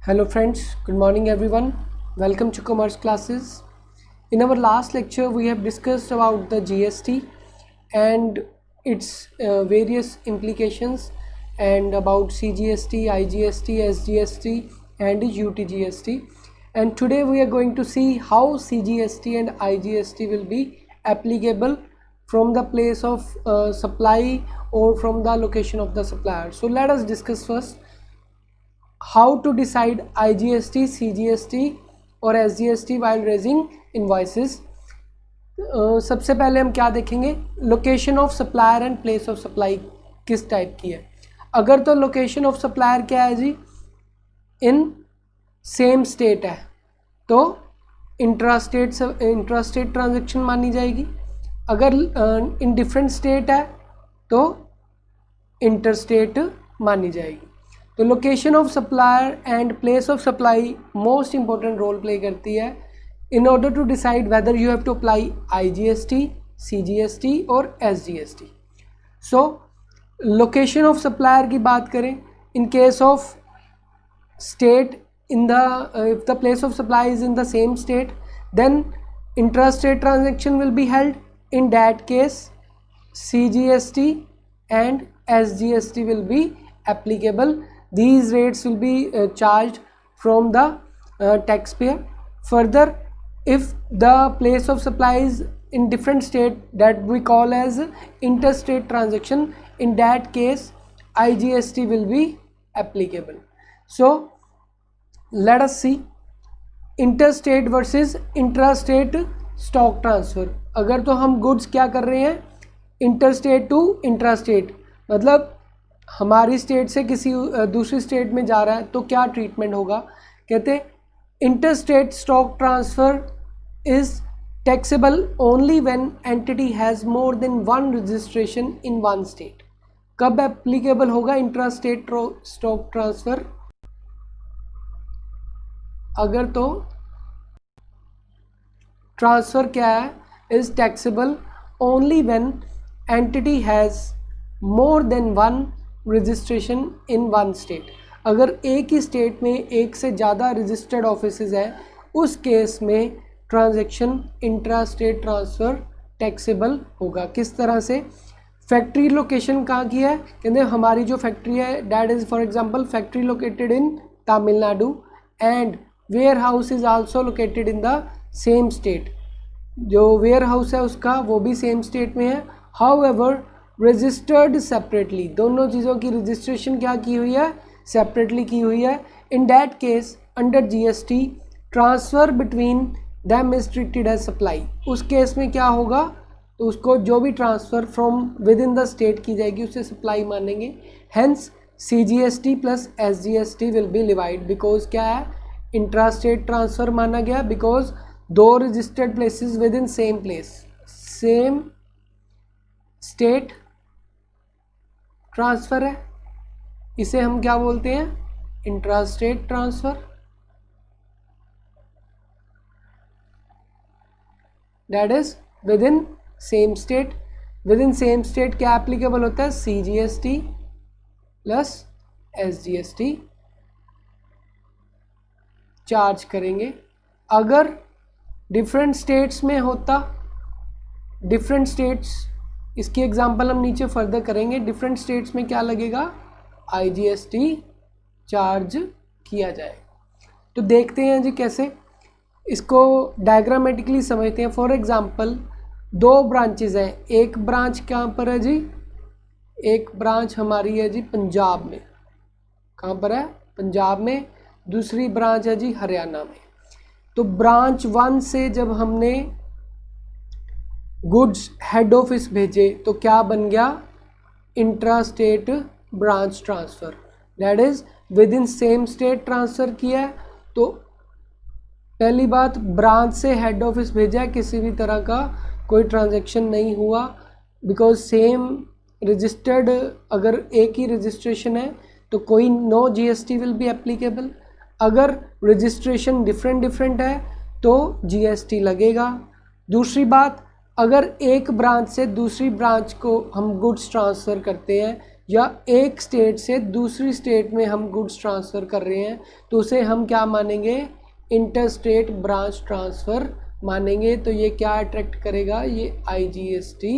Hello friends, good morning everyone. Welcome to Commerce Classes. In our last lecture we have discussed about the GST and its various implications and about CGST, IGST, SGST and UTGST. And today we are going to see how CGST and IGST will be applicable from the place of supply or from the location of the supplier. So let us discuss first how to decide IGST, CGST और SGST while raising invoices. सबसे पहले हम क्या देखेंगे, location of supplier and place of supply किस type की है. अगर तो लोकेशन ऑफ सप्लायर क्या है जी, इन सेम स्टेट है तो इंट्रास्टेट ट्रांजैक्शन मानी जाएगी. अगर इन डिफरेंट स्टेट है तो इंटरस्टेट मानी जाएगी. तो location of supplier and place of supply most important role play करती है in order to decide whether you have to apply IGST, CGST और SGST. So location of supplier की बात करें, in case of state in the if the place of supply is in the same state, then intrastate transaction will be held. In that case CGST and SGST will be applicable. These rates will be charged from the taxpayer. Further, if the place of supply is in different state, that we call as interstate transaction, in that case IGST will be applicable. So let us see interstate versus intrastate stock transfer. अगर तो हम goods क्या कर रहे हैं, interstate to intrastate, मतलब हमारी state से किसी दूसरी स्टेट में जा रहा है तो क्या ट्रीटमेंट होगा. कहते interstate stock transfer is taxable only when entity has more than one registration in one state. कब एप्लीकेबल होगा इंट्रास्टेट स्टॉक ट्रांसफ़र, अगर तो ट्रांसफ़र क्या है, is taxable only when entity has more than one registration in one state. अगर एक ही state में एक से ज़्यादा रजिस्टर्ड ऑफिसेज हैं, उस केस में transaction intra state transfer taxable होगा. किस तरह से, फैक्ट्री लोकेशन कहाँ की है, कहते हैं हमारी जो फैक्ट्री है that is for example factory located in Tamil Nadu and warehouse is also located in the same state. जो वेयर हाउस है उसका वो भी सेम स्टेट में है. हाउएवर रजिस्टर्ड सेपरेटली, दोनों चीज़ों की रजिस्ट्रेशन क्या की हुई है, सेपरेटली की हुई है. In that case under GST transfer between them is treated as supply. उस केस में क्या होगा, तो उसको जो भी transfer from within the state की जाएगी उसे सप्लाई मानेंगे. Hence CGST plus SGST will be divide, because क्या है, इंट्रा स्टेट ट्रांसफ़र माना गया बिकॉज दो registered places within same place, same state transfer है. इसे हम क्या बोलते हैं, intrastate transfer. That is with in same state. With in same state क्या एप्लीकेबल होता है, CGST प्लस SGST चार्ज करेंगे. अगर डिफरेंट स्टेट्स में होता, डिफरेंट स्टेट्स, इसकी एग्जांपल हम नीचे फर्दर करेंगे, डिफरेंट स्टेट्स में क्या लगेगा, IGST चार्ज किया जाएगा. तो देखते हैं जी कैसे इसको डायग्रामेटिकली समझते हैं. फॉर एग्जांपल दो ब्रांचेस हैं, एक ब्रांच कहाँ पर है जी, एक ब्रांच हमारी है जी पंजाब में. कहाँ पर है, पंजाब में. दूसरी ब्रांच है जी हरियाणा में. तो ब्रांच 1 से जब हमने गुड्स हेड ऑफिस भेजे तो क्या बन गया, intra state branch transfer. That is with in same state transfer किया है. तो पहली बात, ब्रांच से हेड ऑफिस भेजा है, किसी भी तरह का कोई ट्रांजैक्शन नहीं हुआ बिकॉज सेम रजिस्टर्ड, अगर एक ही रजिस्ट्रेशन है तो कोई no GST will be applicable. अगर रजिस्ट्रेशन डिफरेंट है तो GST लगेगा. दूसरी बात, अगर एक ब्रांच से दूसरी ब्रांच को हम गुड्स ट्रांसफ़र करते हैं या एक स्टेट से दूसरी स्टेट में हम गुड्स ट्रांसफ़र कर रहे हैं तो उसे हम क्या मानेंगे, इंटर स्टेट ब्रांच ट्रांसफ़र मानेंगे। तो ये क्या अट्रैक्ट करेगा, ये IGST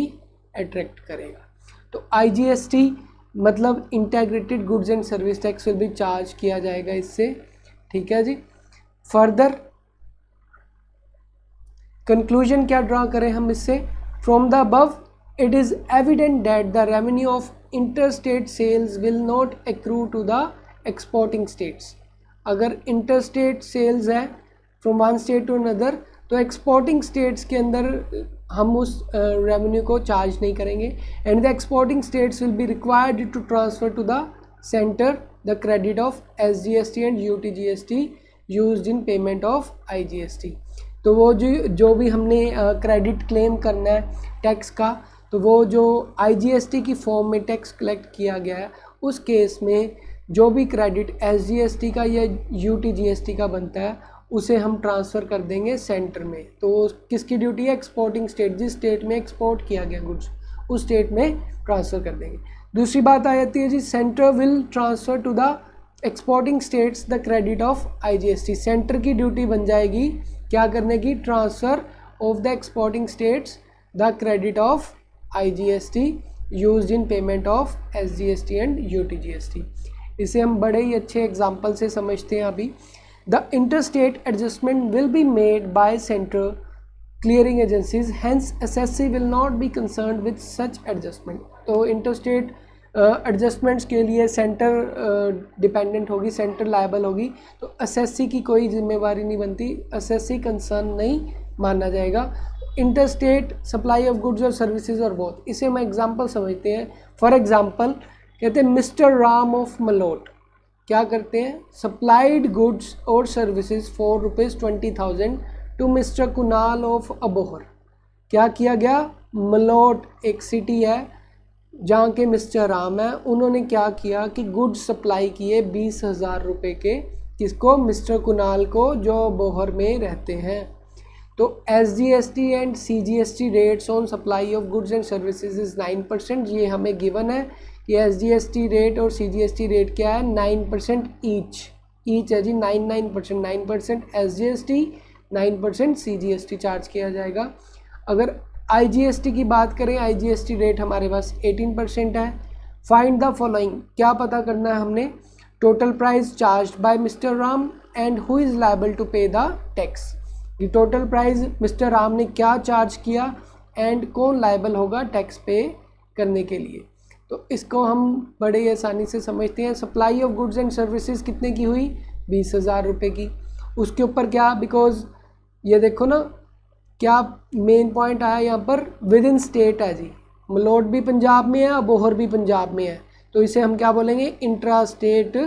अट्रैक्ट करेगा। तो IGST मतलब integrated goods and service tax will be charge किया जाएगा इससे, ठीक है जी। फर्दर कंक्लूजन क्या ड्रा करें हम इससे, from the above it is evident that the revenue of interstate sales will not accrue to the exporting states. अगर इंटरस्टेट सेल्स है from one state to another तो एक्सपोर्टिंग स्टेट्स के अंदर हम उस रेवेन्यू को चार्ज नहीं करेंगे। And the exporting states will be required to transfer to the centre the credit of SGST and UTGST used in payment of IGST। तो वो जो भी हमने क्रेडिट क्लेम करना है टैक्स का, तो वो जो IGST की फॉर्म में टैक्स कलेक्ट किया गया है उस केस में जो भी क्रेडिट SGST का या UTGST का बनता है उसे हम ट्रांसफ़र कर देंगे सेंटर में। तो किसकी ड्यूटी है, एक्सपोर्टिंग स्टेट, जिस स्टेट में एक्सपोर्ट किया गया गुड्स उस स्टेट में ट्रांसफ़र कर देंगे। दूसरी बात आ जाती है जी, centre will transfer to the exporting states the credit of IGST। Centre की ड्यूटी बन जाएगी क्या करने की, transfer of the exporting states the credit of IGST used in payment of SGST and UTGST। इसे हम बड़े ही अच्छे एग्जाम्पल से समझते हैं अभी। The interstate adjustment will be made by central clearing agencies, hence SSC will not be concerned with such adjustment। तो interstate adjustments के लिए सेंटर डिपेंडेंट होगी, सेंटर लायबल होगी, तो SSC की कोई जिम्मेवारी नहीं बनती, SSC कंसर्न नहीं माना जाएगा। इंटरस्टेट सप्लाई ऑफ गुड्स और सर्विसेज और बोथ, इसे हम एग्जांपल समझते हैं। फॉर एग्जांपल कहते हैं मिस्टर राम ऑफ मलोट क्या करते हैं, सप्लाइड गुड्स और services for ₹20,000 to mister Kunal of Abohar. क्या किया गया, मलोट एक सिटी है जहाँ के मिस्टर राम है, उन्होंने क्या किया कि गुड्स सप्लाई किए 20,000 रुपये के, किसको, मिस्टर कुणाल को जो अबोहर में रहते हैं। तो SGST and CGST rates on supply of goods and services is 9%। ये हमें गिवन है कि SGST रेट और CGST रेट क्या है, 9% ईच है जी, 9% 9% SGST 9% CGST चार्ज किया जाएगा। अगर IGST की बात करें, IGST रेट हमारे पास 18% है। फाइंड द फॉलोइंग, क्या पता करना है हमने, total price charge by mister Ram and who is liable to pay the tax. ये टोटल प्राइस मिस्टर राम ने क्या चार्ज किया एंड कौन लायबल होगा टैक्स पे करने के लिए। तो इसको हम बड़े ही आसानी से समझते हैं। Supply of goods and services कितने की हुई, 20,000 रुपये की। उसके ऊपर क्या, बिकॉज ये देखो ना क्या मेन पॉइंट आया यहाँ पर, विद इन स्टेट है जी, मलोट भी पंजाब में है, अबोहर भी पंजाब में है, तो इसे हम क्या बोलेंगे, इंट्रा स्टेट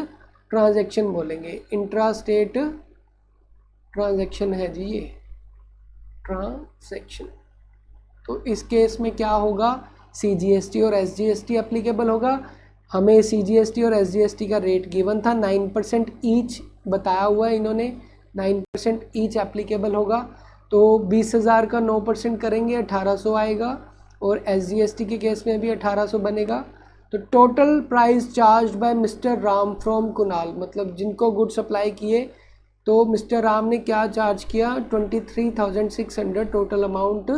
ट्रांजैक्शन बोलेंगे। इंट्रा स्टेट ट्रांजैक्शन है जी ये ट्रांजैक्शन। तो इस केस में क्या होगा, CGST और SGST एप्लीकेबल होगा। हमें CGST और SGST का रेट गिवन था, 9% ईच बताया हुआ है इन्होंने, 9% ईच एप्लीकेबल होगा। तो 20,000 का 9% करेंगे 1800 आएगा, और SGST के केस में भी 1800 बनेगा। तो total price charge by mister Ram from Kunal, मतलब जिनको गुड सप्लाई किए, तो मिस्टर राम ने क्या चार्ज किया, 23,600 टोटल अमाउंट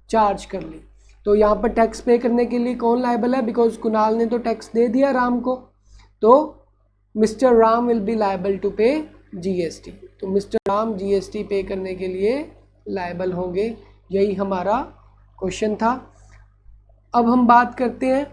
चार्ज कर ली। तो यहाँ पर टैक्स पे करने के लिए कौन लायबल है, बिकॉज कुणाल ने तो टैक्स दे दिया राम को, तो mister Ram will be liable to pay GST। तो मिस्टर राम GST पे करने के लिए लायबल होंगे। यही हमारा क्वेश्चन था। अब हम बात करते हैं,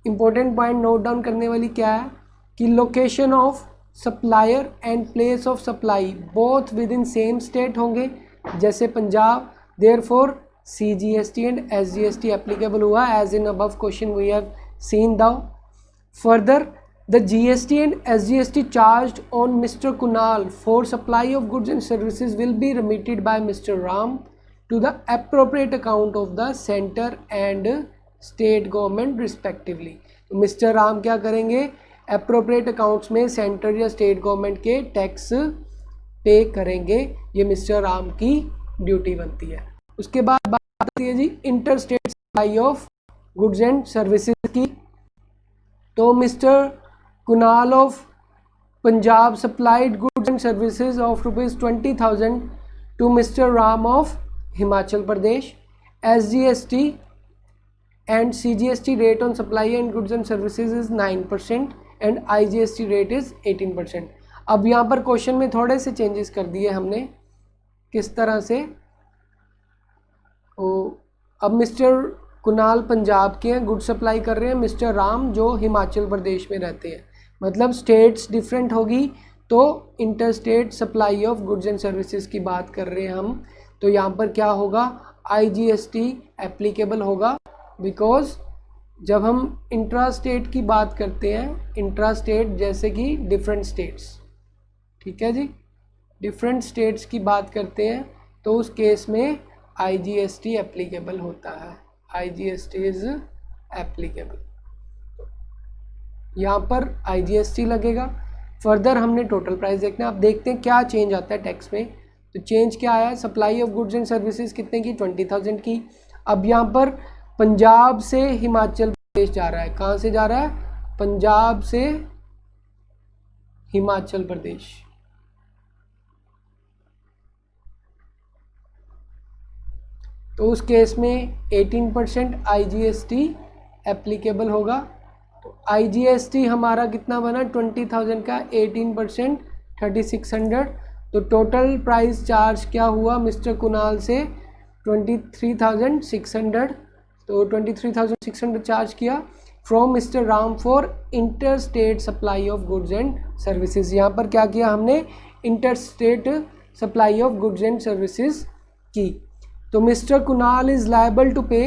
इम्पोर्टेंट पॉइंट नोट डाउन करने वाली क्या है कि location of supplier and place of supply both within same state होंगे, जैसे Punjab, therefore CGST and SGST applicable हुआ as in above question we have seen though. Further the GST and SGST charged on mister Kunal for supply of goods and services will be remitted by Mr. Ram to the appropriate account of the center and state government respectively। तो mister Ram क्या करेंगे, appropriate accounts में centre या state government के tax पे करेंगे। ये mister Ram की ड्यूटी बनती है। उसके बाद बात आती है जी inter state supply of goods and services की। तो mister Kunal of Punjab supplied goods and services of ₹20,000 to mister Ram of Himachal Pradesh. SGST and CGST rate on supply and goods and services is 9% and IGST rate is 18%. अब यहाँ पर question में थोड़े से changes कर दिए हमने. किस तरह से? अब मिस्टर कुणाल पंजाब के हैं, गुड सप्लाई कर रहे हैं. मिस्टर राम जो हिमाचल प्रदेश में रहते हैं, मतलब स्टेट्स डिफरेंट होगी तो inter state supply of goods and services की बात कर रहे हैं हम. तो यहाँ पर क्या होगा? IGST एप्लीकेबल होगा, बिकॉज जब हम इंट्रा स्टेट की बात करते हैं, इंट्रा स्टेट जैसे कि डिफरेंट स्टेट्स, ठीक है जी, डिफरेंट स्टेट्स की बात करते हैं तो उस केस में IGST एप्लीकेबल होता है. IGST is applicable. यहाँ पर IGST लगेगा. फर्दर हमने टोटल प्राइस देखना है. अब देखते हैं क्या चेंज आता है टैक्स में. तो चेंज क्या आया? Supply of goods and services कितने की? 20,000 की. अब यहाँ पर पंजाब से हिमाचल प्रदेश जा रहा है. कहाँ से जा रहा है? पंजाब से हिमाचल प्रदेश. तो उस केस में 18% IGST एप्लीकेबल होगा. तो IGST हमारा कितना बना? 20,000 का 18% 3,600. तो टोटल प्राइस चार्ज क्या हुआ मिस्टर कुणाल से? 23,600. तो 23,600 चार्ज किया from mister Ram for inter state supply of goods and services. यहाँ पर क्या किया हमने? Inter state supply of goods and services की. तो mister Kunal is liable to pay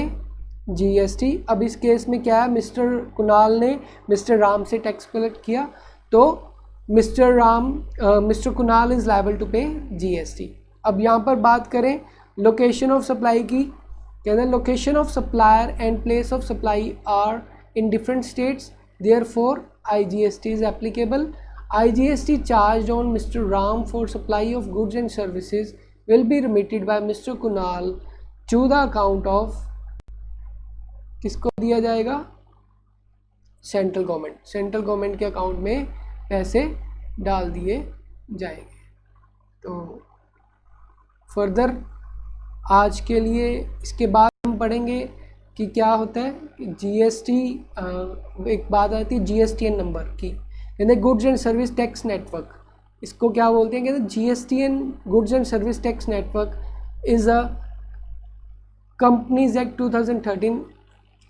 GST. अब इस केस में क्या है? मिस्टर कुणाल ने मिस्टर राम से टैक्स कलेक्ट किया, तो mister Kunal is liable to pay GST. अब यहाँ पर बात करें लोकेशन ऑफ सप्लाई की. कहते हैं location of supplier and place of supply are in different states, therefore IGST is applicable. IGST charge on mister Ram for supply of goods and services will be remitted by mister Kunal to the account of, किसको दिया जाएगा? Central government. Central government के account में पैसे डाल दिए जाएंगे. तो फर्दर आज के लिए इसके बाद हम पढ़ेंगे कि क्या होता है कि GST. एक बात आती है GSTN नंबर की. कहते हैं goods and service tax network. इसको क्या बोलते हैं? कहते हैं GSTN goods and service tax network is a companies act 2013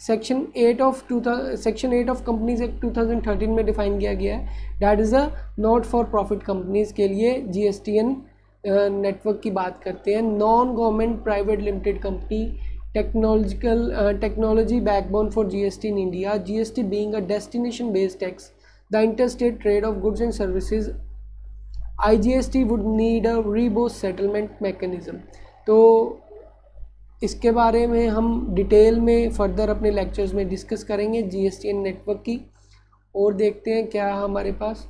section 8 of companies act 2013 में डिफाइन किया गया है. That is a not for profit companies के लिए GSTN नेटवर्क की बात करते हैं. Non government private limited company technology backbone for GST in India. GST being a destination based tax the interstate trade of goods and services, IGST would need a robust settlement mechanism. तो इसके बारे में हम detail में further अपने lectures में discuss करेंगे GSTN network की. और देखते हैं क्या हमारे पास.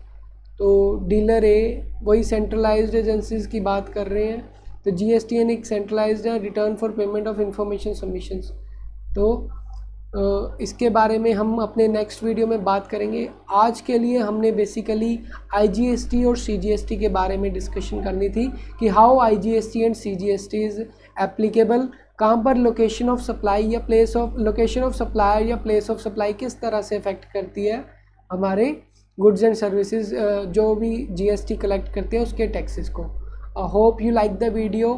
तो डीलर ए वही सेंट्रलाइज्ड एजेंसीज की बात कर रहे हैं. तो GSTN एक सेंट्रलाइज्ड है, return for payment of information submissions. तो इसके बारे में हम अपने नेक्स्ट वीडियो में बात करेंगे. आज के लिए हमने बेसिकली IGST और CGST के बारे में डिस्कशन करनी थी कि how IGST and CGST is applicable. कहाँ पर लोकेशन ऑफ सप्लाई या place of location of supplier या प्लेस ऑफ सप्लाई किस तरह से अफेक्ट करती है हमारे गुड्स एंड सर्विसेज जो भी GST कलेक्ट करते हैं उसके टैक्सेस को. I hope you like the video.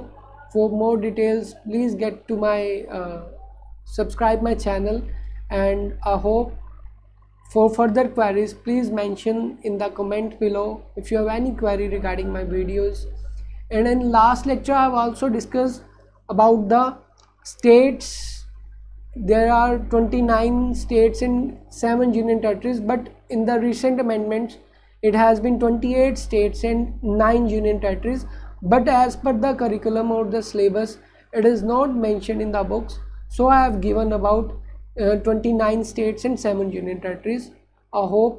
For more details please get to my subscribe my channel, and I hope for further queries please mention in the comment below if you have any query regarding my videos. And in last lecture I have also discussed about the states. There are 29 states and 7 union territories, but in the recent amendments it has been 28 states and 9 union territories, but as per the curriculum or the syllabus it is not mentioned in the books. So I have given about 29 states and 7 union territories. I hope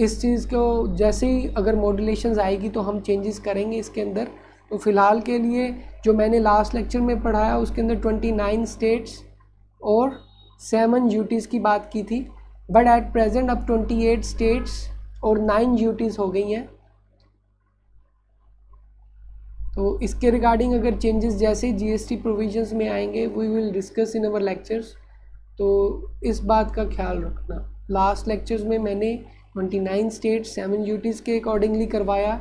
इस चीज़ को जैसे ही अगर मॉड्यूलेशंस आएगी तो हम changes करेंगे इसके अंदर. तो फ़िलहाल के लिए जो मैंने लास्ट लेक्चर में पढ़ाया उसके अंदर 29 स्टेट्स और 7 यूटीज़ की बात की थी. बट एट प्रेजेंट अब 28 स्टेट्स और 9 यूटीज़ हो गई हैं। तो इसके रिगार्डिंग अगर चेंजेस जैसे जीएसटी प्रोविजंस में आएंगे we will discuss in our lectures, तो इस बात का ख्याल रखना। लास्ट लेक्चर्स में मैंने 29 स्टेट 7 यूटीज़ के अकॉर्डिंगली करवाया,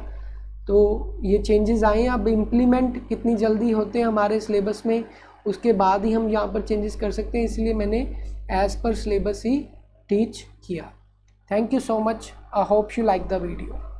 तो ये चेंजेस आए हैं। अब इम्प्लीमेंट कितनी जल्दी होते हैं हमारे सिलेबस में उसके बाद ही हम यहाँ पर चेंजेस कर सकते हैं, इसलिए मैंने एज़ पर सिलेबस ही टीच किया। Thank you so much, I hope you like the video.